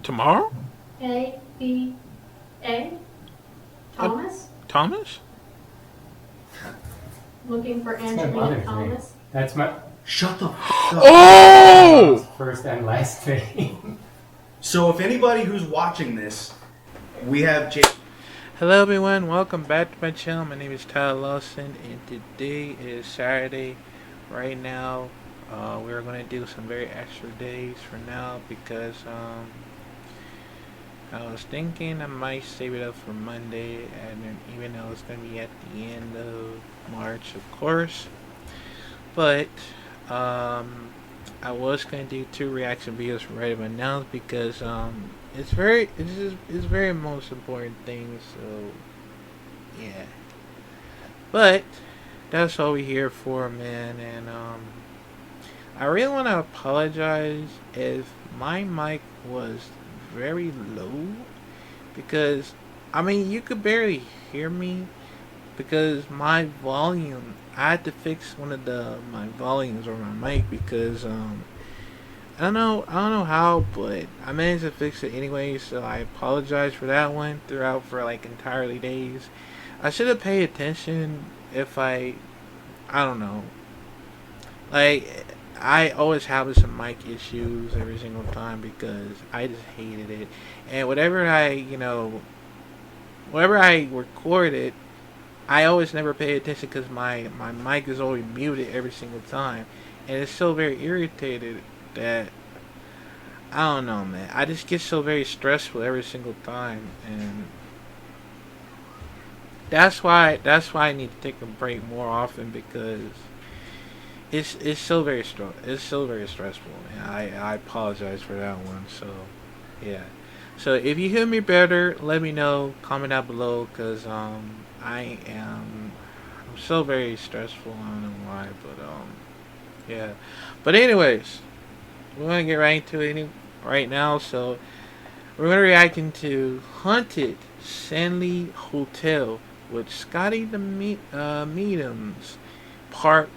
Tomorrow? A-B-A? Thomas? Thomas? Looking for That's my Angelina mother's name. Thomas? That's my Shut the f up. Oh! first and last name. So if anybody who's watching this, we have Jay. Hello everyone, welcome back to my channel. My name is Tyler Lawson and today is Saturday. Right now, we're going to do some very extra days for now because I was thinking I might save it up for Monday, and then even though it's going to be at the end of March, of course. But I was going to do 2 reaction videos for right about now because it's very most important thing. So yeah, but that's all we're here for, man. And I really want to apologize if my mic was very low, because I mean you could barely hear me because my volume, I had to fix one of my volumes on my mic because I don't know how, but I managed to fix it anyway. So I apologize for that one throughout for like entirely days. I should have paid attention if I don't know, like I always have some mic issues every single time because I just hated it. And whenever I recorded, I always never pay attention because my mic is always muted every single time. And it's so very irritated that, I don't know, man. I just get so very stressful every single time. And that's why I need to take a break more often, because it's so very stressful, man. I apologize for that one. So yeah. So if you hear me better, let me know. Comment down below, because I'm so very stressful. I don't know why, but yeah. But anyways, we're gonna get right into it right now. So we're gonna react into Haunted Shanley Hotel with Scotty the Mediums, Part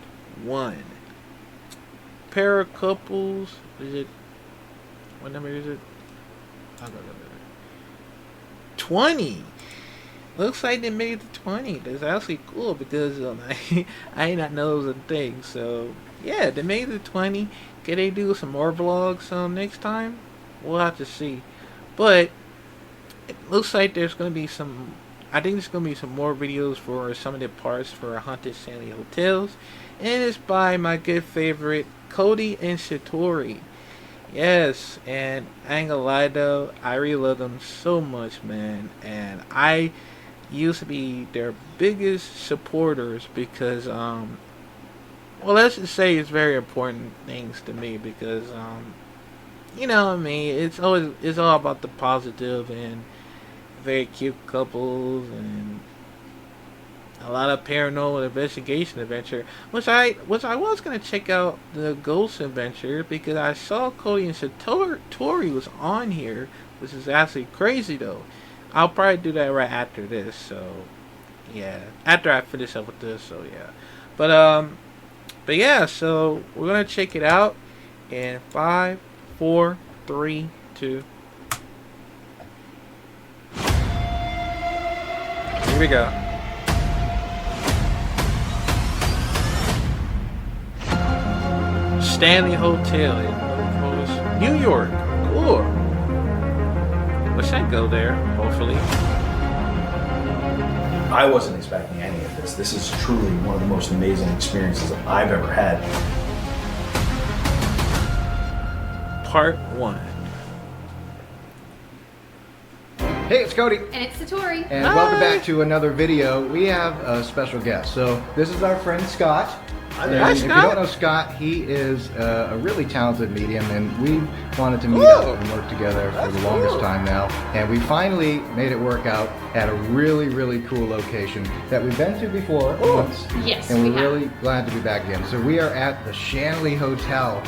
1. ParaCouples, is it? What number is it? 20. Looks like they made it to 20. That's actually cool because I did not know it was a thing. So yeah, they made it to 20. Can they do some more vlogs next time? We'll have to see. But it looks like there's gonna be some. I think there's gonna be some more videos for some of the parts for Haunted Shanley Hotels, and it's by my good favorite Cody and Satori. Yes, and I ain't gonna lie though, I really love them so much, man. And I used to be their biggest supporters because well, let's just say it's very important things to me because you know what I mean, it's all about the positive and very cute couples and a lot of paranormal investigation adventure, which I was gonna check out the ghost adventure because I saw Cody and Satori was on here, which is absolutely crazy though. I'll probably do that right after this, so yeah, after I finish up with this, so yeah. But yeah, so we're gonna check it out in 5, 4, 3, 2. Here we go. Stanley Hotel in New York. Cool. Wish I'd go there, hopefully. I wasn't expecting any of this. This is truly one of the most amazing experiences I've ever had. Part 1. Hey, it's Cody, And it's Satori. and Hi. welcome back to another video. We have a special guest. So this is our friend Scott. Hi And there. if you Scott. don't know Scott, he is a really talented medium, and we wanted to meet up and work together for the longest time now. And we finally made it work out at a really, really cool location that we've been to before once. Yes, And we we're have. really glad to be back again. So we are at the Shanley Hotel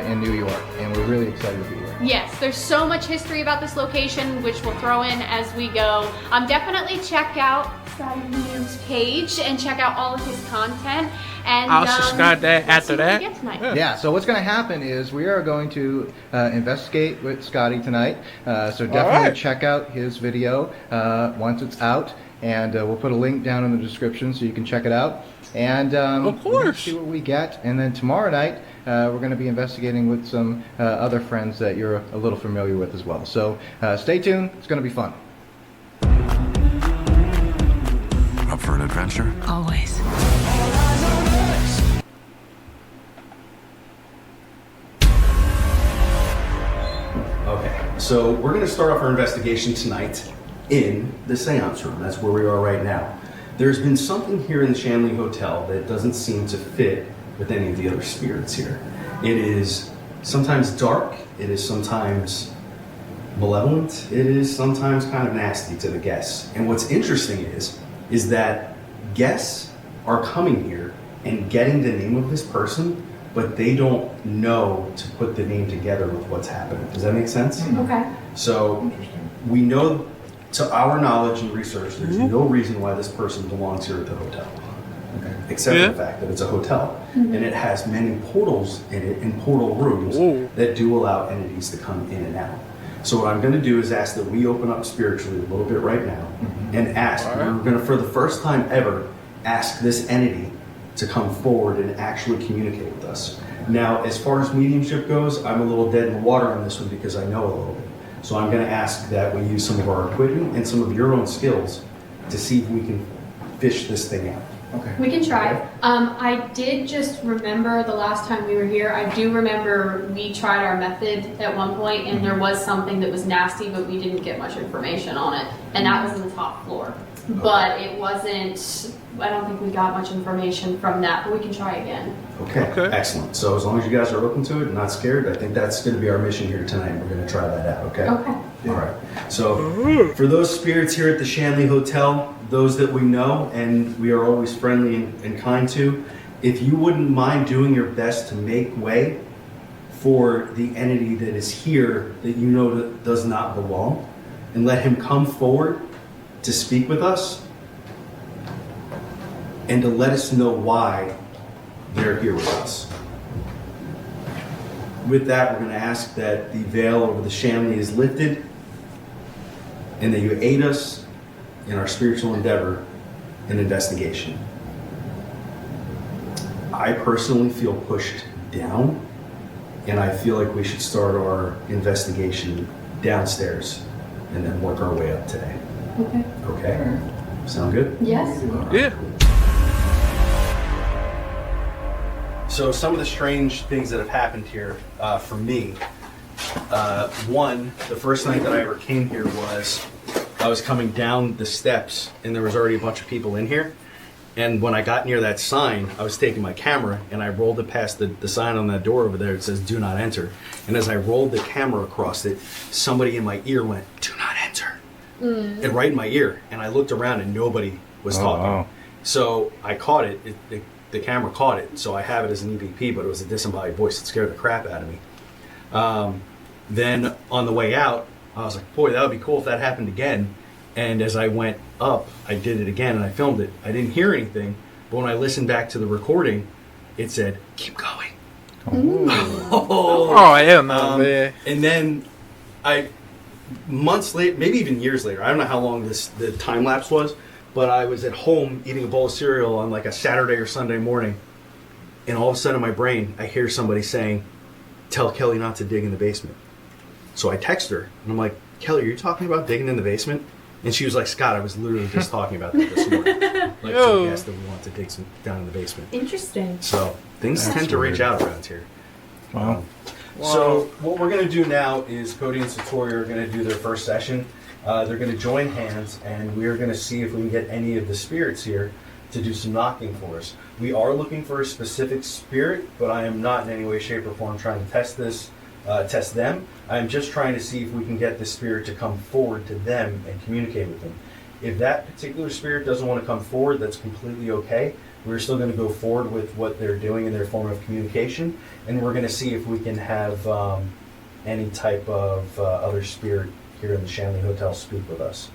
in New York, and we're really excited to be here. Yes, there's so much history about this location, which we'll throw in as we go. Definitely check out Scotty Medium's page and check out all of his content. And I'll subscribe that let's see after what that. we get tonight. Yeah, so what's going to happen is we are going to investigate with Scotty tonight. So definitely check out his video once it's out. And we'll put a link down in the description so you can check it out. And Of we're gonna course. see what we get. And then tomorrow night, we're going to be investigating with some other friends that you're a little familiar with as well. So stay tuned. It's going to be fun. Up for an adventure? Always. Okay, so we're going to start off our investigation tonight in the seance room. That's where we are right now. There's been something here in the Shanley Hotel that doesn't seem to fit with any of the other spirits here. It is sometimes dark, it is sometimes malevolent, it is sometimes kind of nasty to the guests. And what's interesting is that guests are coming here and getting the name of this person, but they don't know to put the name together with what's happening. Does that make sense? Okay. So we know, to our knowledge and research, there's no reason why this person belongs here at the hotel. Except for the fact that it's a hotel. And it has many portals in it and portal rooms that do allow entities to come in and out. So what I'm going to do is ask that we open up spiritually a little bit right now and ask, we're going to, for the first time ever, ask this entity to come forward and actually communicate with us. Now, as far as mediumship goes, I'm a little dead in the water on this one because I know a little bit. So I'm going to ask that we use some of our equipment and some of your own skills to see if we can fish this thing out. Okay. We can try. I did just remember the last time we were here, I do remember we tried our method at one point and there was something that was nasty, but we didn't get much information on it. And that was on the top floor. But it wasn't, I don't think we got much information from that, but we can try again. Okay, excellent. So as long as you guys are open to it and not scared, I think that's going to be our mission here tonight. We're going to try that out, okay? Okay. All right. So for those spirits here at the Shanley Hotel, those that we know and we are always friendly and kind to, if you wouldn't mind doing your best to make way for the entity that is here that you know that does not belong, and let him come forward to speak with us and to let us know why they're here with us. With that, we're going to ask that the veil over the Shanley is lifted and that you aid us in our spiritual endeavor and investigation. I personally feel pushed down, and I feel like we should start our investigation downstairs and then work our way up today. Okay. Okay? Sound good? Yes. Yeah. So some of the strange things that have happened here for me. One, the first night that I ever came here was I was coming down the steps and there was already a bunch of people in here. And when I got near that sign, I was taking my camera and I rolled it past the sign on that door over there. It says, "Do not enter." And as I rolled the camera across it, somebody in my ear went, "Do not enter." And right in my ear. And I looked around and nobody was talking. Wow. So I caught it. The camera caught it. So I have it as an EVP, but it was a disembodied voice that scared the crap out of me. Then on the way out, I was like, boy, that would be cool if that happened again. And as I went up, I did it again and I filmed it. I didn't hear anything, but when I listened back to the recording, it said, "Keep going." Oh, hell no, man. And then months later, maybe even years later, I don't know how long the time lapse was, but I was at home eating a bowl of cereal on like a Saturday or Sunday morning, and all of a sudden in my brain, I hear somebody saying, "Tell Kelly not to dig in the basement." So I text her, and I'm like, "Kelly, are you talking about digging in the basement?" And she was like, "Scott, I was literally just talking about that this morning." Like, so yes, that we want to dig down in the basement. Interesting. So things tend to reach out around here. Wow. So what we're going to do now is Cody and Satori are going to do their first session. They're going to join hands, and we are going to see if we can get any of the spirits here to do some knocking for us. We are looking for a specific spirit, but I am not in any way, shape, or form trying to test them. I'm just trying to see if we can get the spirit to come forward to them and communicate with them. If that particular spirit doesn't want to come forward, that's completely okay. We're still going to go forward with what they're doing in their form of communication, and we're going to see if we can have any type of other spirit here in the Shanley Hotel speak with us.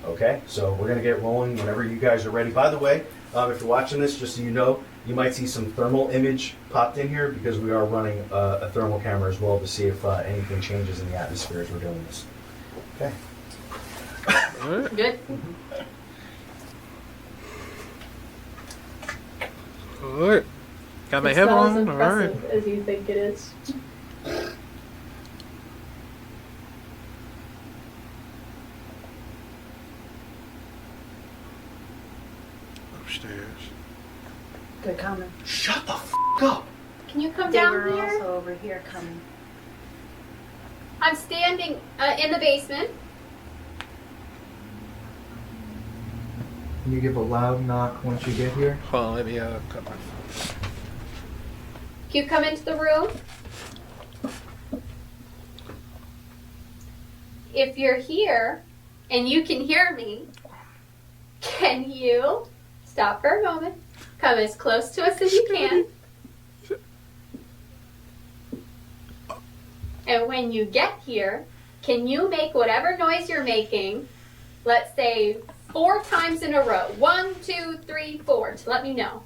Okay, so we're gonna get rolling whenever you guys are ready. By the way, if you're watching this, just so you know, you might see some thermal image popped in here because we are running a thermal camera as well to see if anything changes in the atmosphere as we're doing this. Okay. Good. Alright. Got my It's head not as on? Alright. impressive as you think it is. Upstairs. Good coming. Shut the f up! Can you come They down were here? also over here coming. I'm standing in the basement. Can you give a loud knock once you get here? Hold on, let me cut my phone. Can you come into the room? If you're here and you can hear me, can you stop for a moment? Come as close to us as you can. And when you get here, can you make whatever noise you're making, let's say 4 times in a row? 1, 2, 3, 4, to let me know.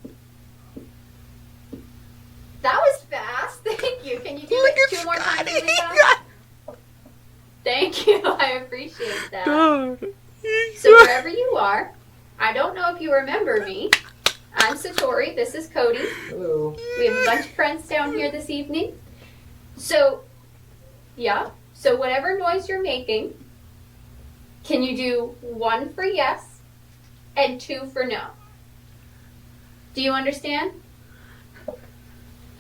That was fast. Thank you. Can you do Look it at 2 more times? Scotty. Lisa? Thank you. I appreciate that. Dog. So wherever you are, I don't know if you remember me. I'm Satori. This is Cody. Hello. We have a bunch of friends down here this evening. So, yeah. So whatever noise you're making, can you do 1 for yes and 2 for no? Do you understand?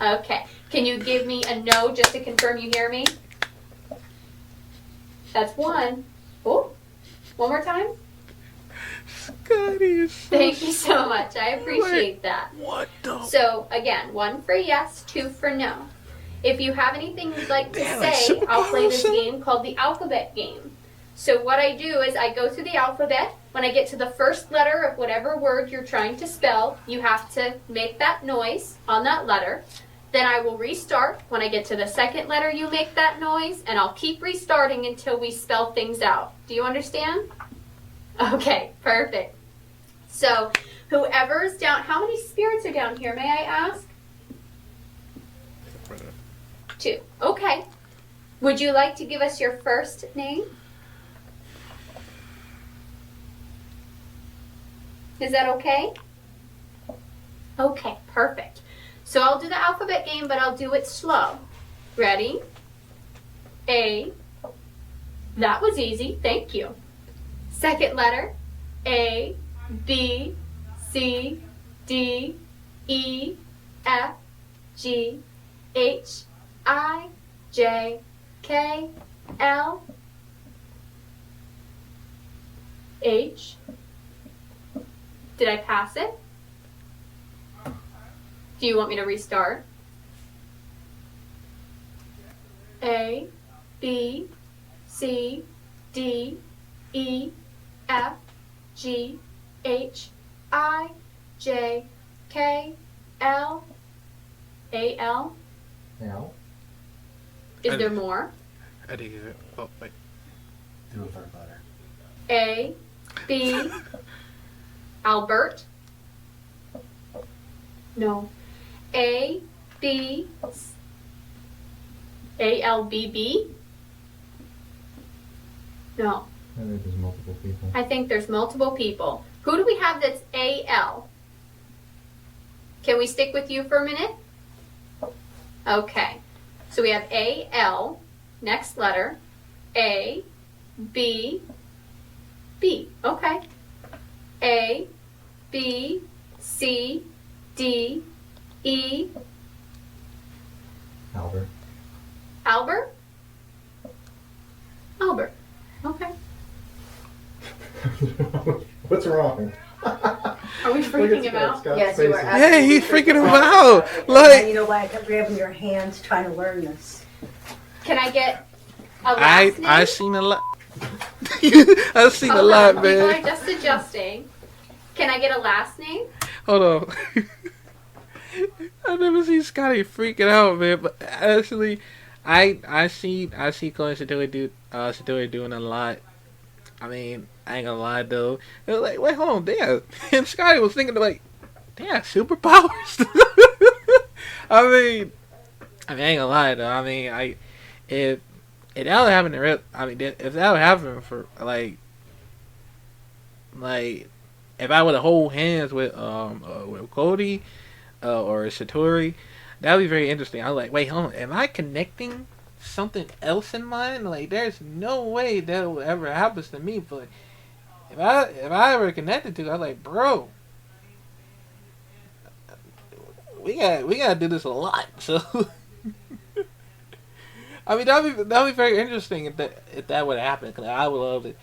Okay. Can you give me a no just to confirm you hear me? That's 1. Oh, one more time. Scotty is so Thank you so much. I appreciate that. What the? So again, 1 for yes, 2 for no. If you have anything you'd like to Damn, like say, I'll play this superpowers, huh? game called the alphabet game. So what I do is I go through the alphabet. When I get to the first letter of whatever word you're trying to spell, you have to make that noise on that letter. Then I will restart. When I get to the second letter, you make that noise, and I'll keep restarting until we spell things out. Do you understand? Okay, perfect. So whoever's down, how many spirits are down here, may I ask? 2. Okay. Would you like to give us your first name? Is that okay? Okay, perfect. So I'll do the alphabet game, but I'll do it slow. Ready? A. That was easy. Thank you. Second letter. A, B, C, D, E, F, G, H, I, J, K, L, H. Did I pass it? Do you want me to restart? A, B, C, D, E, F, G, H, I, J, K, L, A, L. Now. Is there more? I didn't get it. Oh, wait. Do a third letter. A, B, Albert. No. A, B, A, L, B, B. No. I think there's multiple people. I think there's multiple people. Who do we have that's A, L? Can we stick with you for a minute? Okay. So we have A, L, next letter, A, B, B. Okay. A, B, C, D, E. Albert. Albert? Albert. Okay. What's wrong? Are we freaking him out? Yes, you were Yeah, absolutely he's freaking him freaking out. Now Like, you know why I kept grabbing your hands trying to learn this. Can I get a last name? I seen a lot. I've seen a Hold lot, on, people are man. just adjusting. Can I get a last name? Hold on. I never seen Scotty freaking out, man. But actually, I see Cohen Satori doing a lot. I mean, I ain't gonna lie though. It was like, wait, hold on, damn. And Scotty was thinking like, damn, superpowers. I mean, I ain't gonna lie though. I mean, if if that would happen in real, I mean, if that would happen for like if I would hold hands with Cody or Satori, that would be very interesting. I was like, wait, hold on, am I connecting something else in mind? Like, there's no way that will ever happen to me. But if I ever connected to, I was like, bro, we gotta do this a lot. So I mean, that'd be very interesting if that would happen. Cause I would love it.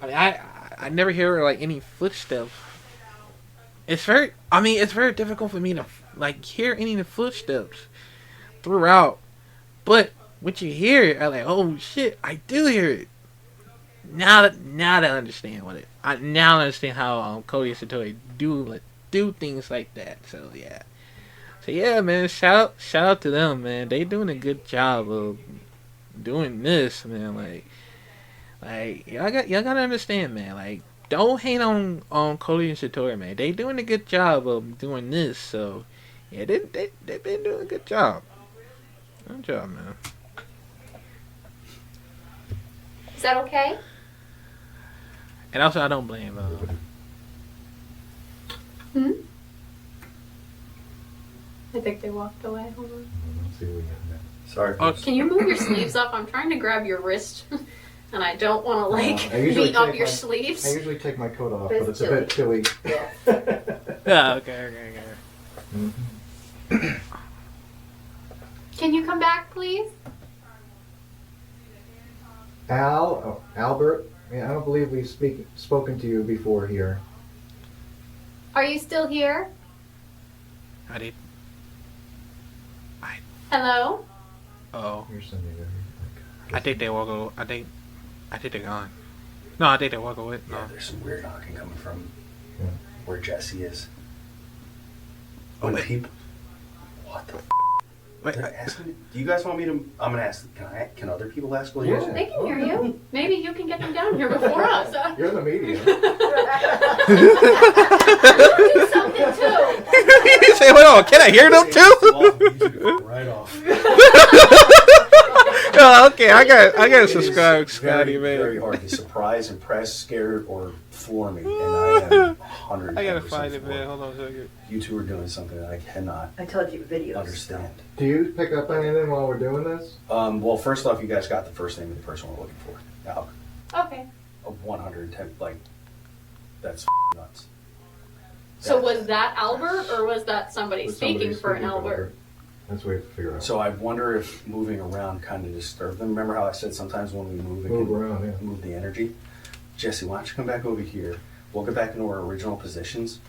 I mean, I never hear like any footsteps. It's very difficult for me to like hear any of the footsteps throughout. But when you hear it, I'm like, oh shit, I do hear it. Now that I understand I understand how Cody and Satori do things like that. So yeah, man. Shout out to them, man. They doing a good job of doing this, man. Like y'all gotta understand, man. Like, don't hate on Cody and Satori, man. They doing a good job of doing this. So yeah, they've been doing a good job. Good job, man. Is that okay? And also, I don't blame. I think they walked away. Hold on. Let's see what we got next. Sorry. Can you move your sleeves up? I'm trying to grab your wrist, and I don't want to I usually beat up take your I sleeves. usually take my coat off, But but it's it's a bit chilly. Yeah, okay. Can you come back, please? Albert. Yeah, I don't believe we've spoken to you before here. Are you still here? I did. Hello? Oh, Here's something over here. I think they walk away. I think they're gone. No, I think they walk away. No. Yeah, there's some weird knocking coming from Yeah. where Jesse is. Oh, When wait. people, what the? Wait, They're asking, do you guys want me to? I'm gonna ask. Can other people ask? Well, Yeah. They can hear you. Maybe you can get them down here before us. You're the media. You do something too. you say, hold on, can I hear them too? Right off. Oh, okay, I gotta subscribe, It's Scotty, very, man. very hard to surprise, impress, scare, or floor me, and I am 100. I gotta find it, man. Hold on a second. You two are doing something that I cannot I told you videos. understand. Do you pick up anything while we're doing this? Well, first off, you guys got the first name of the person we're looking for. Now, Okay. 110, like, that's nuts. So was that Albert, or was that somebody Was somebody speaking for an speaking for Albert? That's what we have to figure out. So I wonder if moving around kind of disturbed them. Remember how I said sometimes when we move, it Move can around, yeah. move the energy? Jesse, why don't you come back over here? We'll get back into our original positions,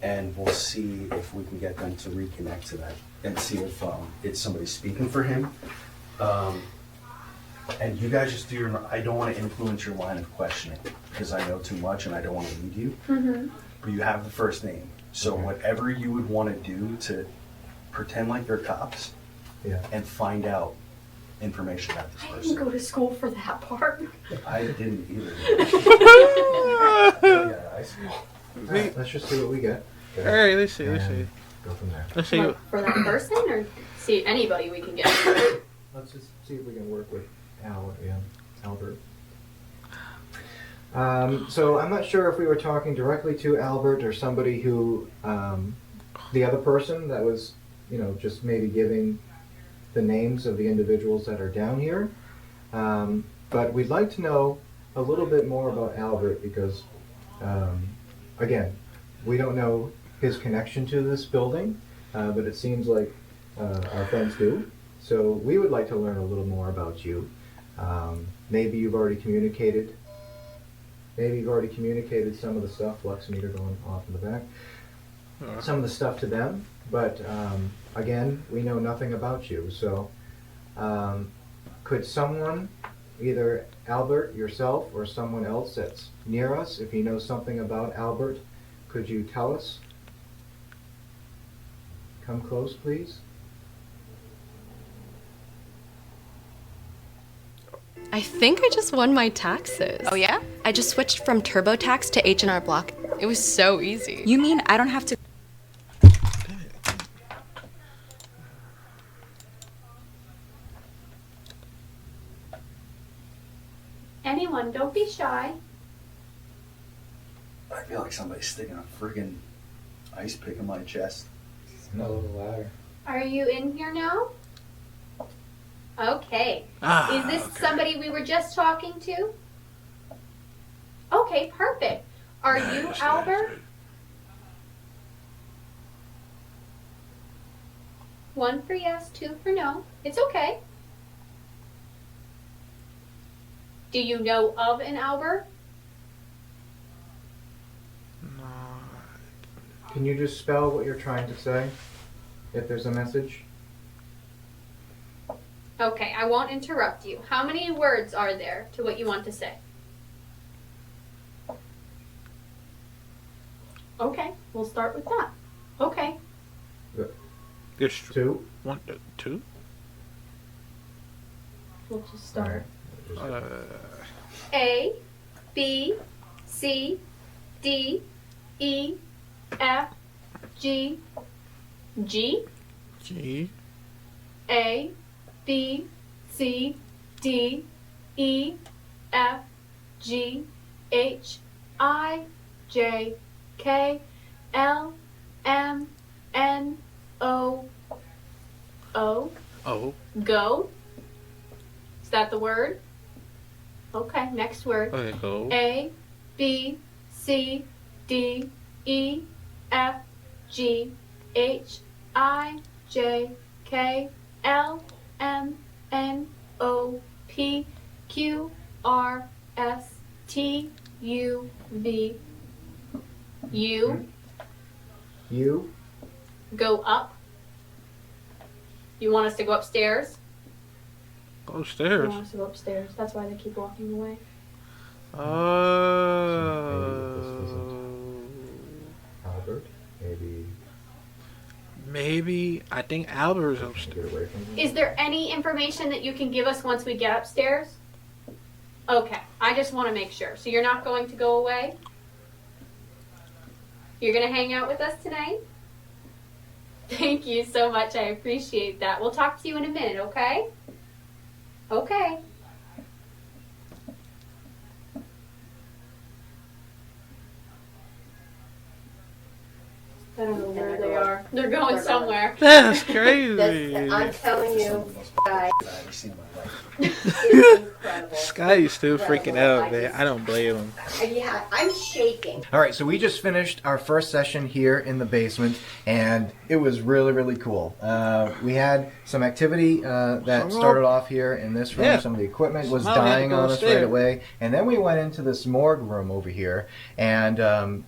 and we'll see if we can get them to reconnect to that and see if it's somebody speaking for him. And you guys just do your. I don't want to influence your line of questioning because I know too much and I don't want to lead you. Mm-hmm. But you have the first name, so Okay. whatever you would want to do to pretend like you're cops Yeah. and find out information about this I didn't person. go to school for that part. I didn't either. Yeah, high school. All right, let's just see what we get. All right, let's see. And go from there. Let's see. Like, for that person, or see anybody we can get? Let's just see if we can work with Albert. So I'm not sure if we were talking directly to Albert or somebody who, the other person that was, just maybe giving the names of the individuals that are down here. But we'd like to know a little bit more about Albert because, again, we don't know his connection to this building, but it seems like our friends do. So we would like to learn a little more about you. Maybe you've already communicated. Maybe you've already communicated some of the stuff. Lux meter going off in the back. Some of the stuff to them, but again, we know nothing about you. So, could someone, either Albert, yourself, or someone else that's near us, if you know something about Albert, could you tell us? Come close, please. I think I just won my taxes. Oh yeah? I just switched from TurboTax to H&R Block. It was so easy. You mean I don't have to... Anyone, don't be shy. I feel like somebody's sticking a friggin' ice pick in my chest. No, a little louder. Are you in here now? Okay. Is this somebody we were just talking to? Okay, perfect. Are you Albert? One for yes, two for no. It's okay. Do you know of an Albert? Can you just spell what you're trying to say? If there's a message? Okay, I won't interrupt you. How many words are there to what you want to say? Okay, we'll start with that. Okay. There's Two? one, two. We'll just start. Uh, A, B, C, D, E, F, G, G, G. A, B, C, D, E, F, G, H, I, J, K, L, M, N, O, O. Oh. Go. Is that the word? Okay, next word. Okay, go. A, B, C, D, E, F, G, H, I, J, K, L, M, N, O, P, Q, R, S, T, U, V. U. You? Go up. You want us to go upstairs? Go You upstairs. want us to go upstairs. That's why they keep walking away. Albert? Maybe Maybe. I think Albert is upstairs. get away from Is there any information that you can give us once we get upstairs? Okay, I just want to make sure. So you're not going to go away? You're going to hang out with us tonight? Thank you so much. I appreciate that. We'll talk to you in a minute, okay? Okay. I don't know where they are. They're going somewhere. That's crazy. I'm telling you, guys, I've ever seen in my life. it's incredible. Scotty's still freaking out, man. I don't blame him. Yeah, I'm shaking. All right, so we just finished our first session here in the basement, and it was really, really cool. We had some activity that started off here in this room. Yeah. Some of the equipment was Smile had to dying go on us upstairs. right away, and then we went into this morgue room over here, and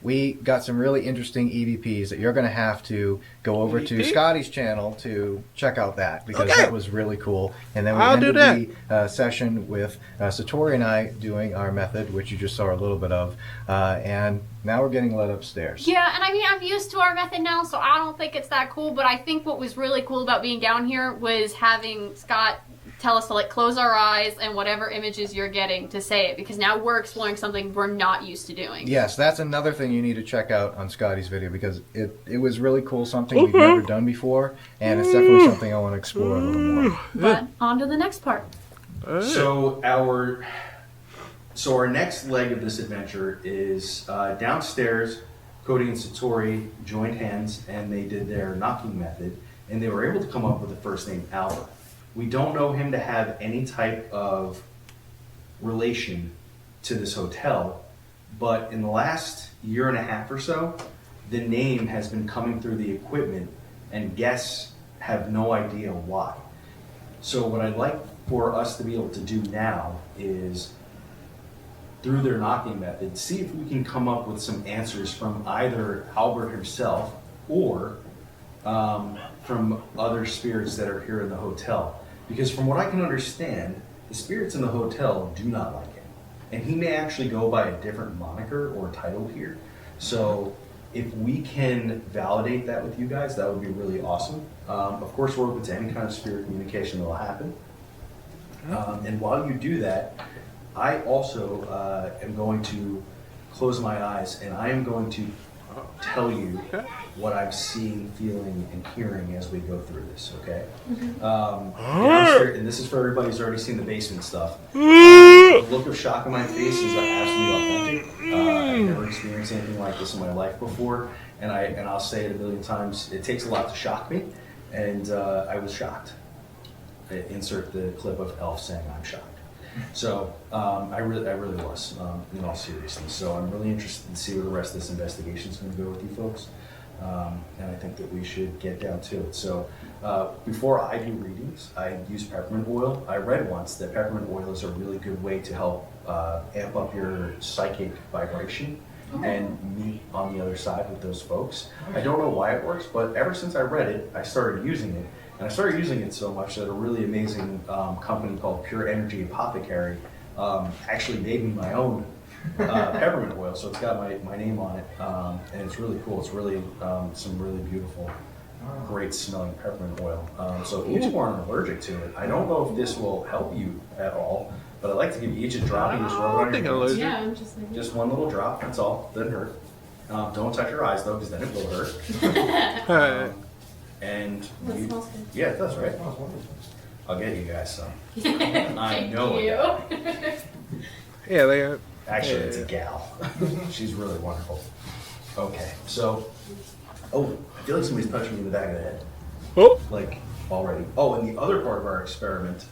we got some really interesting EVPs that you're going to have to go over to EVP? Scotty's channel to check out that, because Okay. that was really cool. And then we I'll do ended the session with Satori and I doing our method, which you just saw a little bit of, and now we're getting led upstairs. Yeah, and I mean, I'm used to our method now, so I don't think it's that cool, but I think what was really cool about being down here was having Scott tell us to like close our eyes and whatever images you're getting to say it, because now we're exploring something we're not used to doing. Yes, that's another thing you need to check out on Scotty's video, because it was really cool, something we've never done before, and it's definitely something I want to explore a little more. But on to the next part. So our next leg of this adventure is downstairs. Cody and Satori joined hands and they did their knocking method, and they were able to come up with the first name Albert. We don't know him to have any type of relation to this hotel, but in the last year and a half or so, the name has been coming through the equipment and guests have no idea why. So what I'd like for us to be able to do now is, through their knocking method, see if we can come up with some answers from either Albert himself or from other spirits that are here in the hotel. Because from what I can understand, the spirits in the hotel do not like him. And he may actually go by a different moniker or title here. So if we can validate that with you guys, that would be really awesome. Of course, we're open to any kind of spirit communication that will happen. And while you do that, I also am going to close my eyes and I am going to tell you what I'm seeing, feeling, and hearing as we go through this, okay? And this is for everybody who's already seen the basement stuff. The look of shock on my face is absolutely authentic. I've never experienced anything like this in my life before, and I'll say it a million times. It takes a lot to shock me, and I was shocked. Insert the clip of Elf saying I'm shocked. So I really was, in all seriousness. So I'm really interested to see where the rest of this investigation is going to go with you folks, and I think that we should get down to it. So before I do readings, I use peppermint oil. I read once that peppermint oil is a really good way to help amp up your psychic vibration and meet on the other side with those folks. I don't know why it works, but ever since I read it, I started using it. And I started using it so much that a really amazing company called Pure Energy Apothecary actually made me my own peppermint oil. So it's got my name on it, and it's really cool. It's really some really beautiful, great smelling peppermint oil. So if you two aren't allergic to it, I don't know if this will help you at all, but I'd like to give you each a drop. You just rub it on your hands. Yeah, I'm just like, Just one little drop, that's all. Doesn't hurt. Don't touch your eyes though, because then it will hurt. Alright. And that you, smells good. yeah, it does, right? I'll get you guys some. I Thank know it. you. Yeah, they are. Actually, it's a gal. She's really wonderful. Okay, so, I feel like somebody's touching me in the back of the head. Oh! Like, already. Oh, and the other part of our experiment,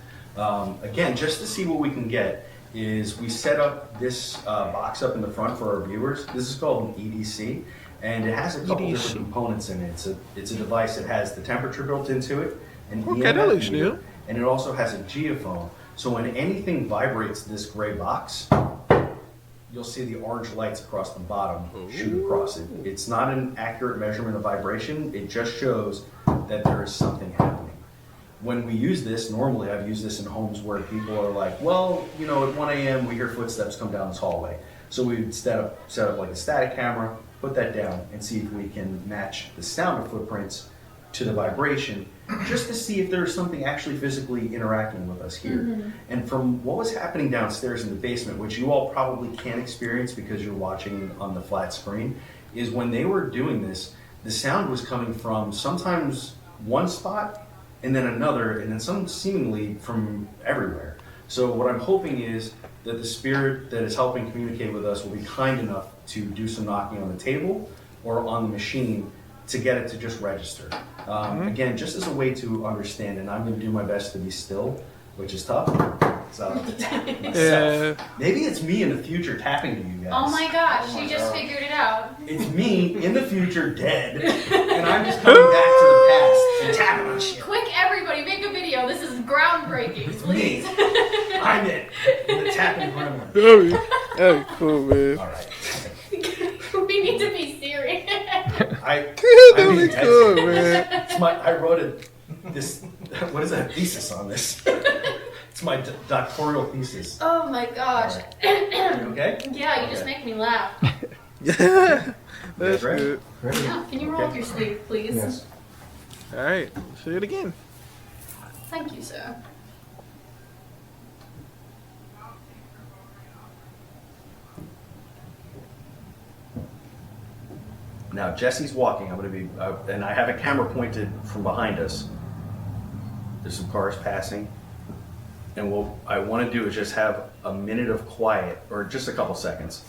again, just to see what we can get, is we set up this box up in the front for our viewers. This is called an EDC. And it has a couple different components in it. It's a device that has the temperature built into it, an that looks EMF new. meter, and it also has a geophone. So when anything vibrates this gray box, you'll see the orange lights across the bottom shoot across it. It's not an accurate measurement of vibration. It just shows that there is something happening. When we use this, normally I've used this in homes where people are like, well, you know, at 1 a.m. we hear footsteps come down this hallway. So we would set up like a static camera, put that down, and see if we can match the sound of footprints to the vibration, just to see if there's something actually physically interacting with us here. And from what was happening downstairs in the basement, which you all probably can't experience because you're watching on the flat screen, is when they were doing this, the sound was coming from sometimes one spot and then another, and then some seemingly from everywhere. So what I'm hoping is that the spirit that is helping communicate with us will be kind enough to do some knocking on the table or on the machine to get it to just register. Again, just as a way to understand, and I'm going to do my best to be still, which is tough. So I have to tap myself. Yeah. Maybe it's me in the future tapping to you guys. Oh my gosh, she just figured it out. It's me in the future dead, and I'm just coming back to the past and tapping on shit. Quick, everybody, make a video. This is groundbreaking, It's please. me. I'm it. I'm the tapping gremlin. That'd be cool, man. All right. We need to be serious. That'd I mean, be cool, man. It's I wrote this. What is that thesis on this? It's my doctoral thesis. Oh my gosh. You okay? Yeah, you just make me laugh. Yeah. That's ready? good. Ready? Yeah, can you roll up your sleeve, please? Yes. Alright, say it again. Thank you, sir. Now Jesse's walking. I'm going to be, and I have a camera pointed from behind us. There's some cars passing, and what I want to do is just have a minute of quiet, or just a couple seconds,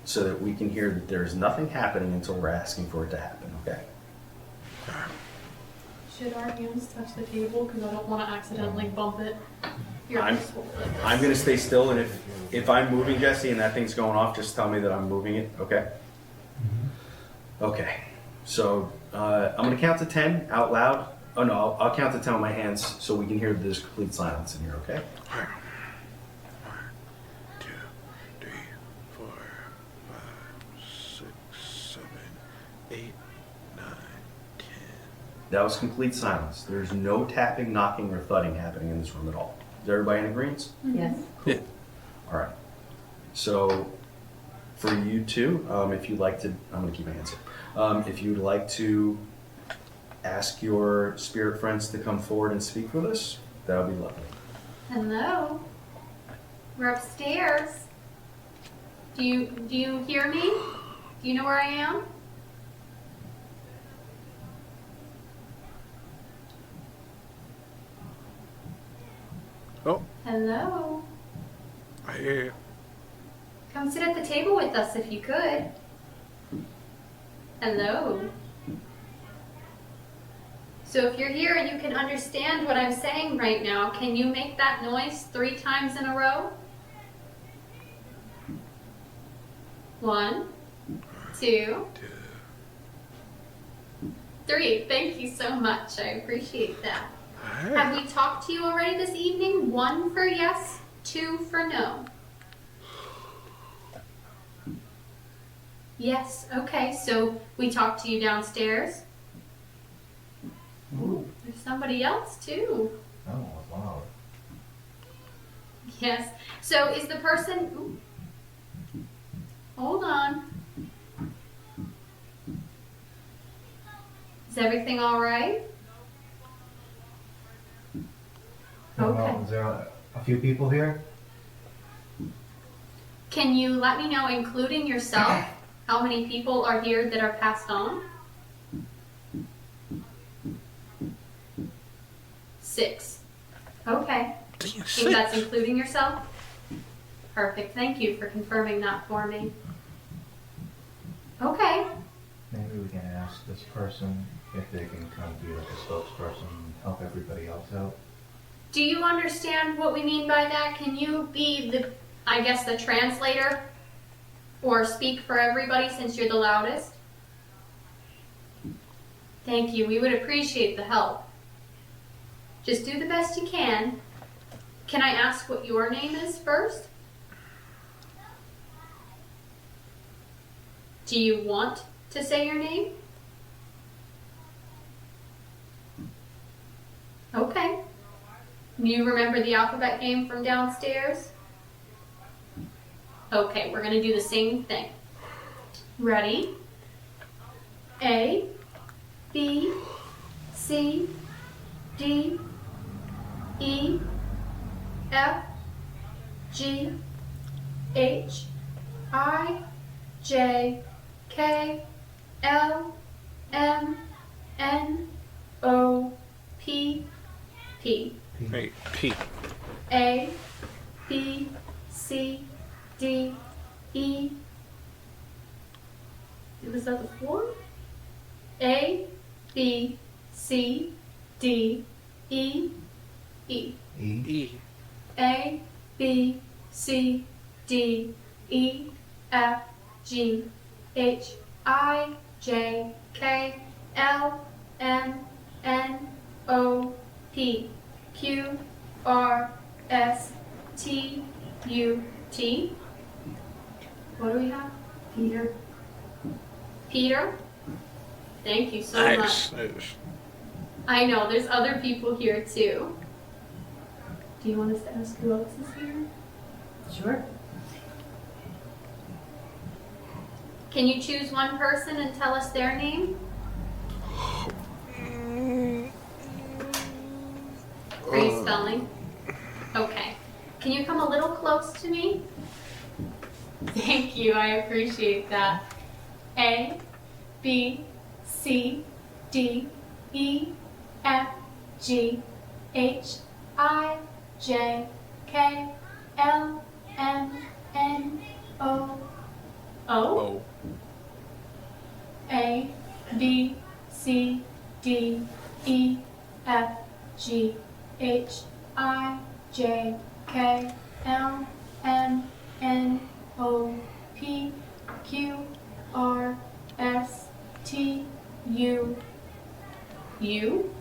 so that we can hear that there's nothing happening until we're asking for it to happen. Okay. Should our hands touch the table? Because I don't want to accidentally bump it. Here, I'm going to stay still, and if I'm moving, Jesse, and that thing's going off, just tell me that I'm moving it. Okay. Okay. So I'm going to count to 10 out loud. Oh no, I'll count to 10 with my hands so we can hear there's complete silence in here. Okay. 1, 2, 3, 4, 5, 6, 7, 8, 9, 10. That was complete silence. There's no tapping, knocking, or thudding happening in this room at all. Is everybody in agreement? Yes. Yeah. All right. So for you two, if you'd like to, I'm going to keep my hands here. If you'd like to ask your spirit friends to come forward and speak with us, that would be lovely. Hello? We're upstairs. Do you hear me? Do you know where I am? Oh, Hello? I hear you. Come sit at the table with us if you could. Hello? So if you're here and you can understand what I'm saying right now, can you make that noise 3 times in a row? 1, 2, 3. Thank you so much. I appreciate that. Alright. Have we talked to you already this evening? 1 for yes, 2 for no. Yes, okay, so we talked to you downstairs. Ooh, there's somebody else too. Oh, wow. Yes, so is the person, ooh, hold on. Is everything all right? Okay. Is there a few people here? Can you let me know, including yourself, how many people are here that are passed on? 6. Okay. Damn, Think that's 6. including yourself? Perfect. Thank you for confirming that for me. Okay. Maybe we can ask this person if they can come be like a spokesperson and help everybody else out. Do you understand what we mean by that? Can you be the, I guess, the translator? Or speak for everybody since you're the loudest? Thank you. We would appreciate the help. Just do the best you can. Can I ask what your name is first? Do you want to say your name? Okay. Do you remember the alphabet game from downstairs? Okay, we're going to do the same thing. Ready? A, B, C, D, E, F, G, H, I, J, K, L, M, N, O, P, P. Wait, P. A, B, C, D, E. Was that the 4? A, B, C, D, E, E. E. A, B, C, D, E, F, G, H, I, J, K, L, M, N, O, P, Q, R, S, T, U, T. What do we have? Peter. Peter? Thank you so Nice. much. Nice. I know, there's other people here too. Do you want us to ask who else is here? Sure. Can you choose one person and tell us their name? Are you spelling? Okay. Can you come a little close to me? Thank you, I appreciate that. A, B, C, D, E, F, G, H, I, J, K, L, M, N, O. O? Oh. A, B, C, D, E, F, G, H, I, J, K, L, M, N, O, P, Q, R, S, T, U. U?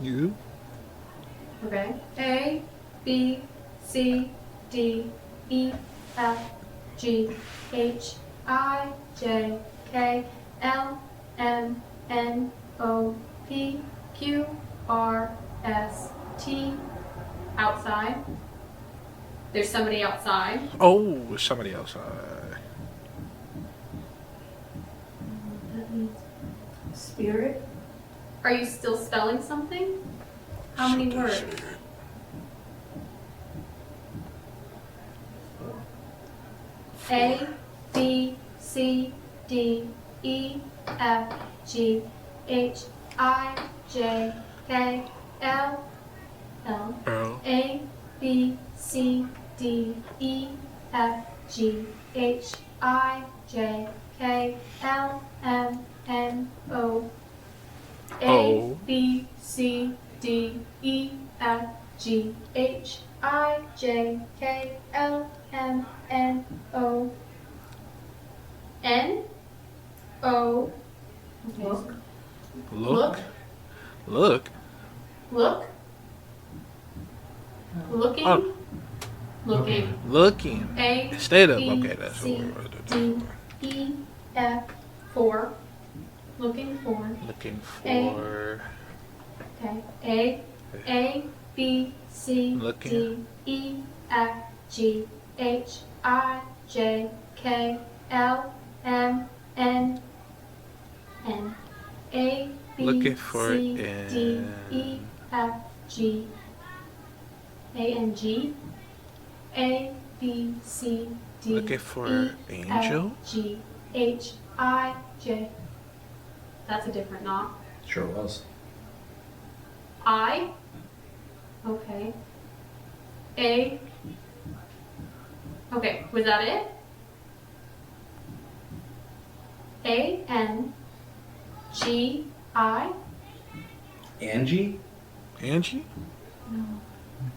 You? Okay. A, B, C, D, E, F, G, H, I, J, K, L, M, N, O, P, Q, R, S, T. Outside. There's somebody outside. Oh, there's somebody outside. That means spirit. Are you still spelling something? How many words? A, B, C, D, E, F, G, H, I, J, K, L, A, B, C, D, E, F, G, H, I, J, K, L, M, N, O. A, B, C, D, E, F, G, H, I, J, K, L, M, N, O. N, O. Look. Look. Look. Look. Looking. Oh. Looking. Looking. A, Instead of, B, okay, that's C, what D, E, F, 4. Looking for. looking for. Okay. A, B, C, Looking. D, E, F, G, H, I, J, K, L, M, N, N. A, B, Looking for C, D, an- E, F, G. A and G. A, B, C, D, Looking for E, angel? F, G, H, I, J. That's a different knot. Sure was. I. Okay. A. Okay, was that it? A, N, G, I. Angie? Angie?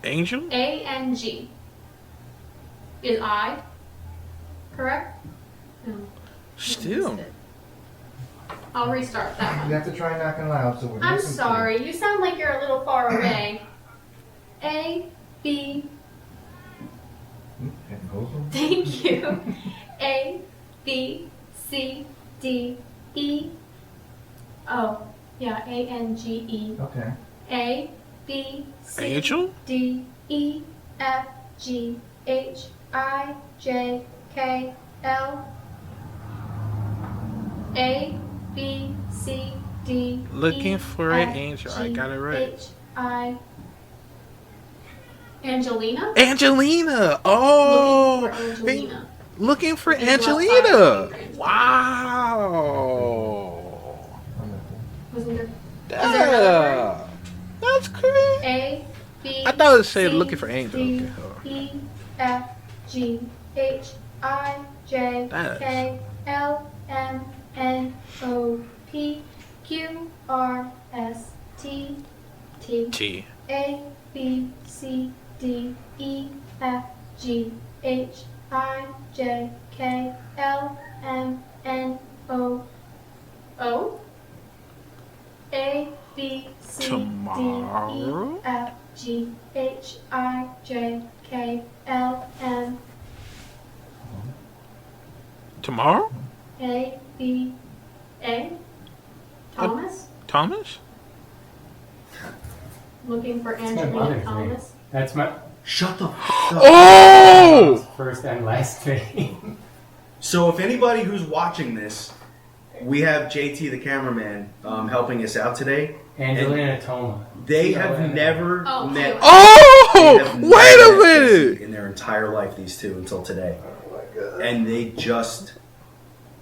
Angel? A, N, G. Is I. Correct? No. Still. Missed it. I'll restart that You one. have to try knocking loud so we I'm listen to sorry, you sound like you're a little far away. A, B, you. It goes on. thank you. A, B, C, D, E. Oh, yeah, A, N, G, E. Okay. A, B, C, Angel? D, E, F, G, H, I, J, K, L. A, B, C, D, Looking E, for an F, angel. I G, got it right. H, I. Angelina? Angelina! Oh! Looking for Angelina. Looking for Looking for Angelina! outside. Wow! Wasn't there? Yeah. That's cool. A, B, I thought it said C, looking for angel. D, Okay, hold on. E, F, G, H, I, J, That K, L, M, N, O, P, Q, R, S, T, T, T. A, B, C, D, E, F, G, H, I, J, K, L, M, N, O, O, A, B, C, Tomorrow? D, E, F, G, H, I, J, K, L, M, Tomorrow? A, B, A, Thomas? Thomas? Looking for That's my Angelina mother's name. Thomas? That's my Shut the fuck up. Oh! first and last name. So if anybody who's watching this, we have JT the cameraman helping us out today. Angelina Toma. They have never Oh, met. okay. Oh! they have Wait never a met Jesse minute! in their entire life, these two, until today. And they just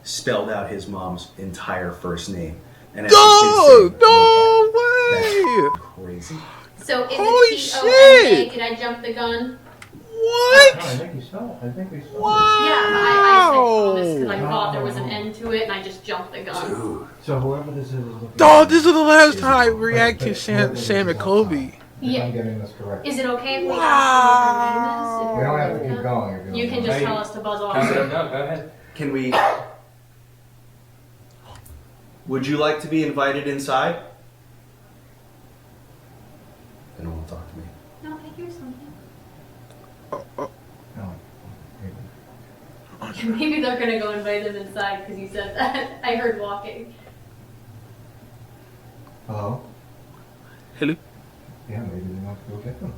spelled out his mom's entire first name. And as you No! can say, No that's way! crazy. So is Holy it T-O-M-A? shit! Did I jump the gun? What? I think you saw. I think we saw. Wow! Yeah, I said Thomas because I thought there was an N to it and I just jumped the gun. Dude. So whoever this is looking. Oh, this is the last time I react to Sam and Kobe. If I'm getting this correct. Is it okay if we Wow. ask them what We their don't name have is? to keep going if you You don't can want. just tell us to buzz off. No, go ahead. Can we? Would you like to be invited inside? They don't want to talk to me. No, I hear something. No. Maybe they're gonna go invite them inside because you said that. I heard walking. Hello? Hello? Yeah, maybe they want to go get them.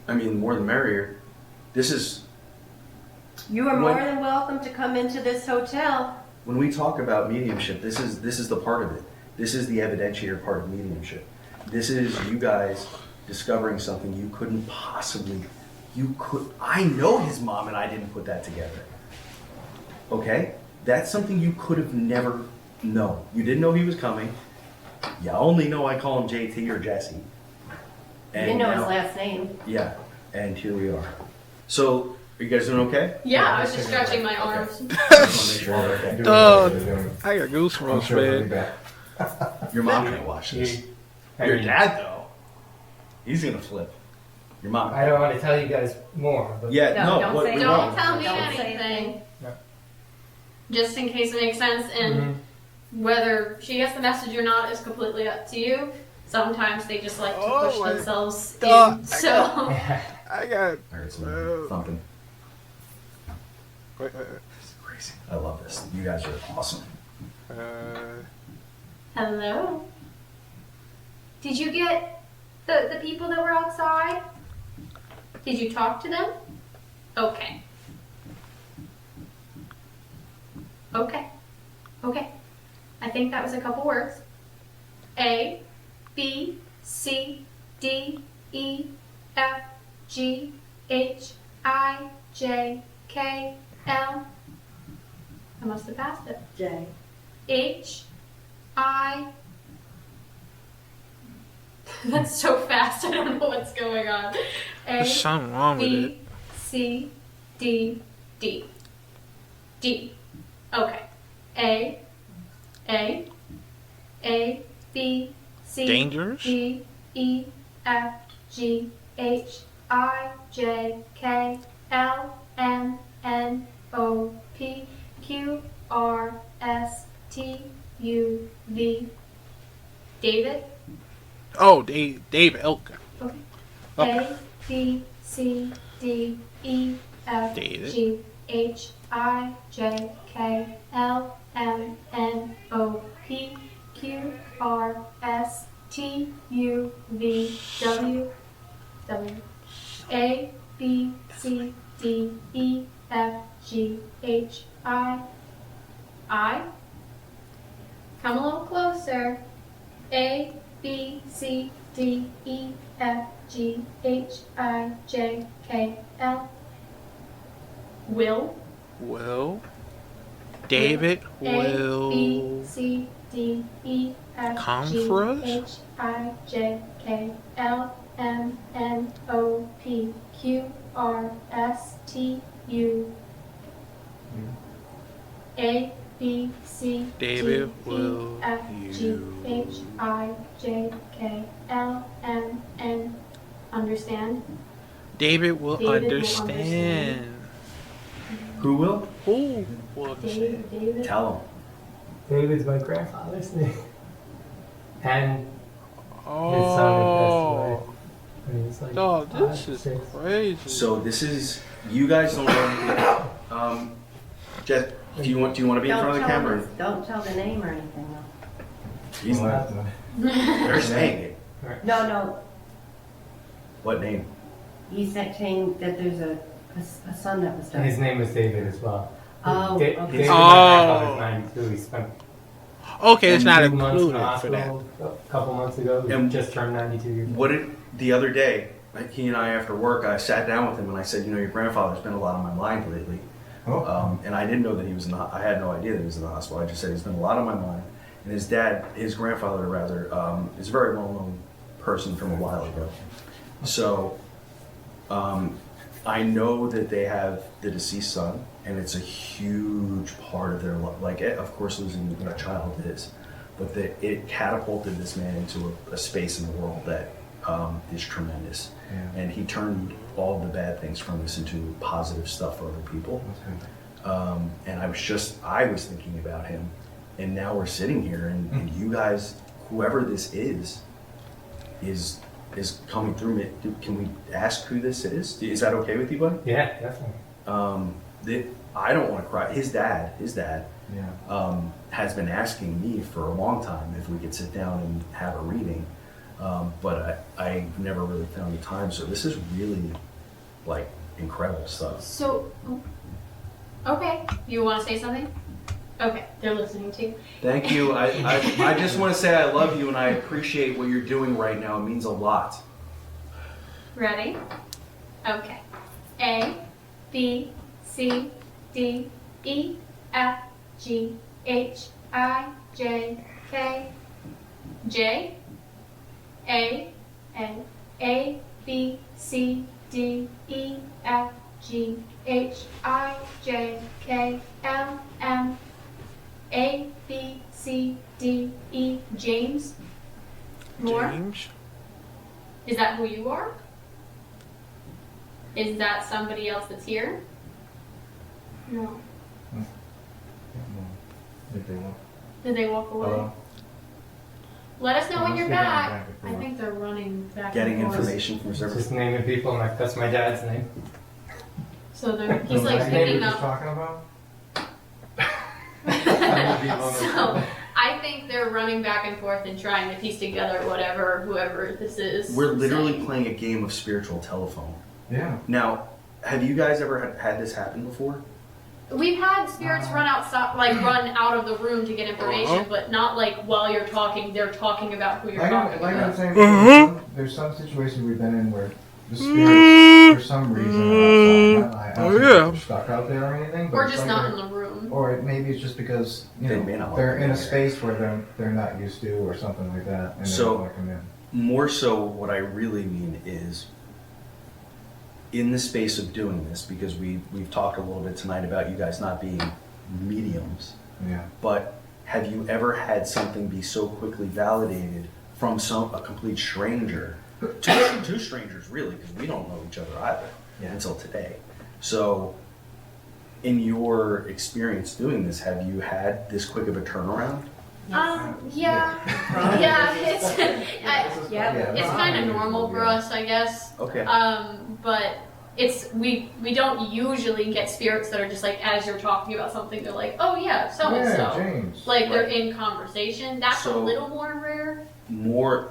I mean, more the merrier. This is You are When- more than welcome to come into this hotel. when we talk about mediumship. This is the part of it. This is the evidentiary part of mediumship. This is you guys discovering something you couldn't possibly I know his mom and I didn't put that together. Okay? That's something you could have never known. You didn't know he was coming. You only know I call him JT or Jesse. You And didn't know his now- last name. Yeah, and here we are. So, are you guys doing okay? Yeah, I was just stretching my arms. I just want to make sure we're okay. Dog, I got goosebumps, man. Your mom can't watch this. Your dad, though, he's gonna flip. Your mom. I don't want to tell you guys more. But Yeah, No, no. don't What, say we no. Don't won't. tell me Don't say anything. No. Just in case it makes sense, and whether she gets the message or not is completely up to you. Sometimes they just like to Oh push my themselves God, in. So I got. I heard some thumping. Wait, This is crazy. I love this. You guys are awesome. hello. Did you get the people that were outside? Did you talk to them? Okay. Okay. Okay. I think that was a couple words. A, B, C, D, E, F, G, H, I, J, K, L. I must have passed it. Jay. H, I. That's so fast. I don't know what's going on. A, There's something wrong with it. B, C, D, D. D. Okay. A, B, C, Dangerous? D, E, F, G, H, I, J, K, L, M, N, O, P, Q, R, S, T, U, V. David? Oh, David. Okay. Okay. Oh. A, B, C, D, E, F, David. G, H, I, J, K, L, M, N, O, P, Q, R, S, T, U, V, W, W. A, B, C, D, E, F, G, H, I. Come a little closer. A, B, C, D, E, F, G, H, I, J, K, L. Will. David A, B, will C, D, E, F, come G, for us? H, I, J, K, L, M, N, O, P, Q, R, S, T, U. A, B, C, David D, will E, F, G, you. H, I, J, K, L, M, N. Understand? David will David will understand. Who will? Who will understand? David. Tell him. David's my grandfather's name. And Oh, when he was like dog, this 5, is 6. crazy. So this is. You guys don't know anything. Jess, do you want to be in front of the camera? Don't tell the name or anything. No. He's not. They're saying it. No. What name? He's saying that there's a son that was And his done. name was David as well. Oh, David, okay. my grandfather's 92. He spent Okay, it's not 2 months in the included for that. hospital a couple months ago. He And just turned 92 years old. What did the other day? Like he and I, after work, I sat down with him and I said, your grandfather's been a lot on my mind lately. And I didn't know that he was in the. I had no idea that he was in the hospital. I just said he's been a lot on my mind. And his dad, his grandfather rather, is a very well-known person from a while ago. So, I know that they have the deceased son, and it's a huge part of their life. Like, of course, losing a child is, but it catapulted this man into a space in the world that is tremendous. Yeah. And he turned all the bad things from this into positive stuff for other people. And I was thinking about him, and now we're sitting here, and you guys, whoever this is coming through me. Can we ask who this is? Is that okay with you, buddy? Yeah, definitely. I don't want to cry. His dad Yeah. has been asking me for a long time if we could sit down and have a reading, but I never really found the time. So this is really like incredible stuff. So, okay. You want to say something? Okay, they're listening to you. Thank you. I just want to say I love you and I appreciate what you're doing right now. It means a lot. Ready? Okay. A, B, C, D, E, F, G, H, I, J, K, J, A, B, C, D, E, F, G, H, I, J, K, L, M, A, B, C, D, E, James. More? James. Is that who you are? Is that somebody else that's here? No. Did they walk away? Let us know when you're back. I think they're running back Getting and forth. information from service. Just naming people, and like, that's my dad's name. So he's like picking up. Talking about? So I think they're running back and forth and trying to piece together whoever this is. We're literally saying. playing a game of spiritual telephone. Yeah. Now, have you guys ever had this happen before? We've had spirits run outside, run out of the room to get information, but not like while you're talking. They're talking about who you're talking Like about. I'm saying, there's some situations we've been in where the spirits, for some reason, are outside. I don't think they're stuck out there or anything. But Or it's just like not in they're- the room. Or maybe it's just because They may not want they're to be in a there. space where they're not used to, or something like that, and they So- don't want to come in. More so, what I really mean is, in the space of doing this, because we've talked a little bit tonight about you guys not being mediums, Yeah. but have you ever had something be so quickly validated from a complete stranger, two strangers really, because we don't know each other either until today. So, in your experience doing this, have you had this quick of a turnaround? Yeah, it's it's kind of normal for us, I guess. Okay. But we don't usually get spirits that are just like, as you're talking about something, they're like, oh yeah, so and Yeah, so. James. Like they're in conversation. That's a So- little more rare.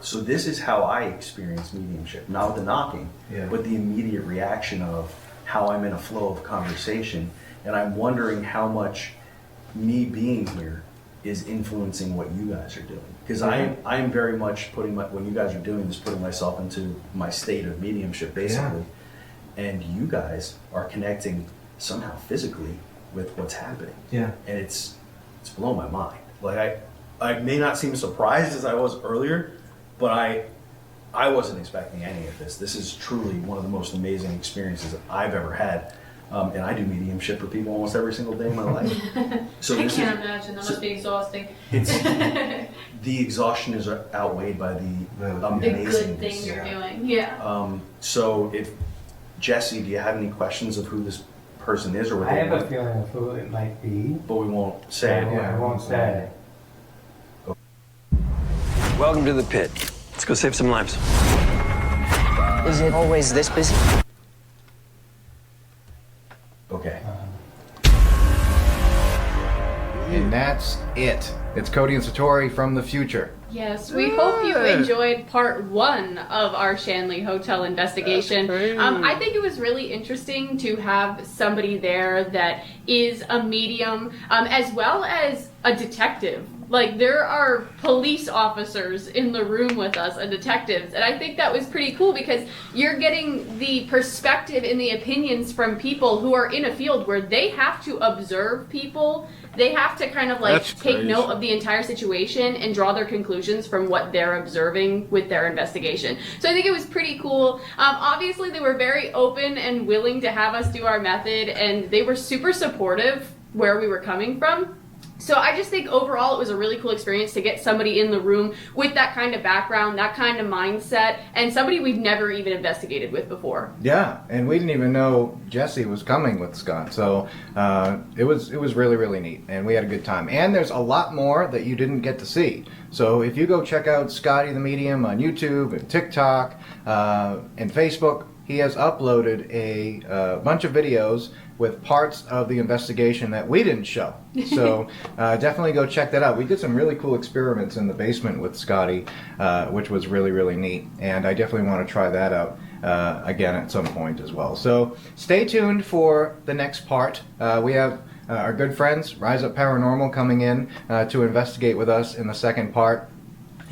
So this is how I experience mediumship, not with the knocking, Yeah. but the immediate reaction of how I'm in a flow of conversation, and I'm wondering how much me being here is influencing what you guys are doing. Because I'm very much when you guys are doing this, putting myself into my state of mediumship, basically, and you guys are connecting somehow physically with what's happening. Yeah. And it's blown my mind. Like I may not seem as surprised as I was earlier, but I wasn't expecting any of this. This is truly one of the most amazing experiences I've ever had. And I do mediumship for people almost every single day of my life. So I this can't imagine. That must be exhausting. The exhaustion is outweighed by the The amazingness. good thing you're doing. Yeah. So if Jesse, do you have any questions of who this person is or what I they have a want? feeling of who it might be. But we won't say it. I won't say. Welcome to the pit. Let's go save some lives. Is it always this busy? Okay. And that's it. It's Cody and Satori from the future. Yes, we hope you enjoyed part 1 of our Shanley Hotel investigation. I think it was really interesting to have somebody there that is a medium, as well as a detective. Like, there are police officers in the room with us and detectives, and I think that was pretty cool because you're getting the perspective and the opinions from people who are in a field where they have to observe people. They have to kind of That's take crazy. note of the entire situation and draw their conclusions from what they're observing with their investigation. So I think it was pretty cool. Obviously, they were very open and willing to have us do our method, and they were super supportive where we were coming from. So I just think overall it was a really cool experience to get somebody in the room with that kind of background, that kind of mindset, and somebody we've never even investigated with before. Yeah, and we didn't even know Jesse was coming with Scott, so it was really, really neat, and we had a good time. And there's a lot more that you didn't get to see. So if you go check out Scotty the Medium on YouTube and TikTok and Facebook, he has uploaded a bunch of videos with parts of the investigation that we didn't show. So definitely go check that out. We did some really cool experiments in the basement with Scotty, which was really, really neat. And I definitely want to try that out again at some point as well. So stay tuned for the next part. We have our good friends, Rise Up Paranormal, coming in to investigate with us in the second part.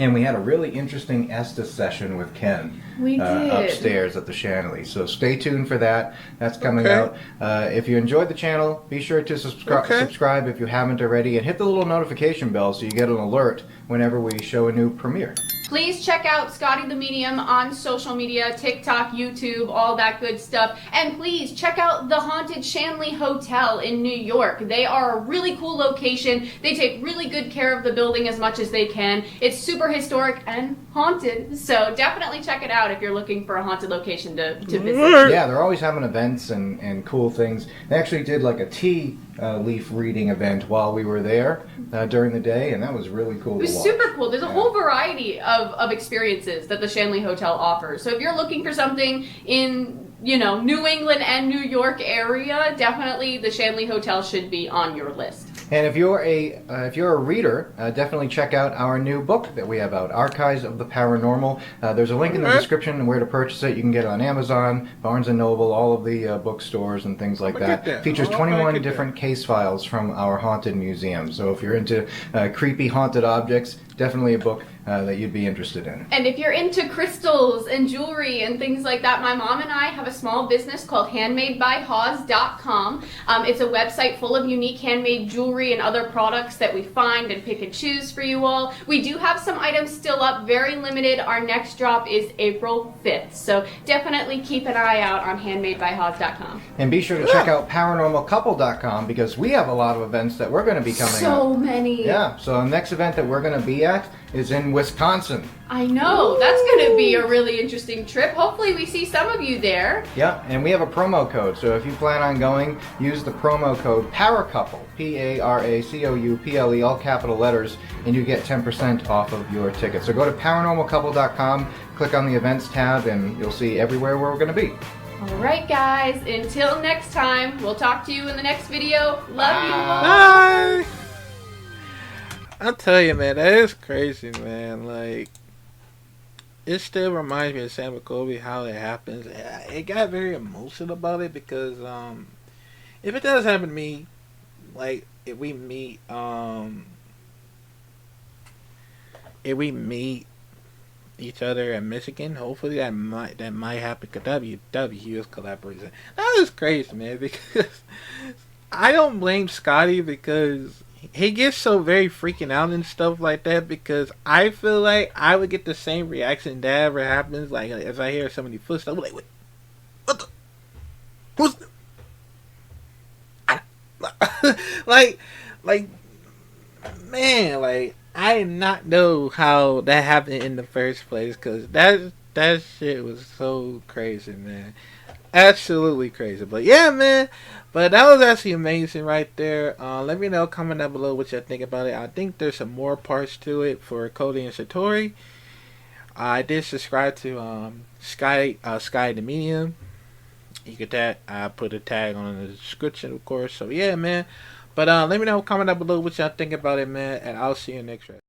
And we had a really interesting Estes session with Ken We did. upstairs at the Shanley. So stay tuned for that. That's coming Okay. out. If you enjoyed the channel, be sure to subscribe if you haven't already, and hit the little notification bell so you get an alert whenever we show a new premiere. Please check out Scotty the Medium on social media, TikTok, YouTube, all that good stuff. And please check out the Haunted Shanley Hotel in New York. They are a really cool location. They take really good care of the building as much as they can. It's super historic and haunted, so definitely check it out if you're looking for a haunted location to visit. Yeah, they're always having events and cool things. They actually did like a tea leaf reading event while we were there during the day, and that was really cool It was to watch. super cool. There's a whole variety of experiences that the Shanley Hotel offers. So if you're looking for something in, New England and New York area, definitely the Shanley Hotel should be on your list. And if you're a reader, definitely check out our new book that we have out, Archives of the Paranormal. There's a link in the description where to purchase it. You can get it on Amazon, Barnes & Noble, all of the bookstores and things like that. Features 21 different case files from our haunted museum. So if you're into creepy haunted objects, definitely a book that you'd be interested in. And if you're into crystals and jewelry and things like that, my mom and I have a small business called handmadebyhaws.com. It's a website full of unique handmade jewelry and other products that we find and pick and choose for you all. We do have some items still up, very limited. Our next drop is April 5th. So definitely keep an eye out on handmadebyhaws.com. And be sure to check out paranormalcouple.com because we have a lot of events that we're going to be coming up. So many. Yeah, so the next event that we're going to be at is in Wisconsin. I know. That's going to be a really interesting trip. Hopefully we see some of you there. Yeah, and we have a promo code, so if you plan on going, use the promo code ParaCouple, PARACOUPLE, all capital letters, and you get 10% off of your ticket. So go to paranormalcouple.com, click on the events tab, and you'll see everywhere where we're going to be. All right, guys. Until next time, we'll talk to you in the next video. Love you all. Bye. I'll tell you, man, that is crazy, man. Like, it still reminds me of Sam McCovey, how it happens. It got very emotional about it because if it does happen to me, like if we meet each other in Michigan, hopefully that might happen. Cause that'd be huge collaboration. That is crazy, man. Because I don't blame Scotty because he gets so very freaking out and stuff like that, because I feel like I would get the same reaction that ever happens. Like if I hear somebody footsteps, I'm like, wait, what the? Who's? like, man, like I did not know how that happened in the first place, because that shit was so crazy, man. Absolutely crazy. But yeah, man. But that was actually amazing right there. Let me know, comment down below what you think about it. I think there's some more parts to it for Cody and Satori. I did subscribe to Sky the Medium. You get that. I put a tag on the description, of course. So yeah, man. But let me know, comment down below what y'all think about it, man. And I'll see you next time.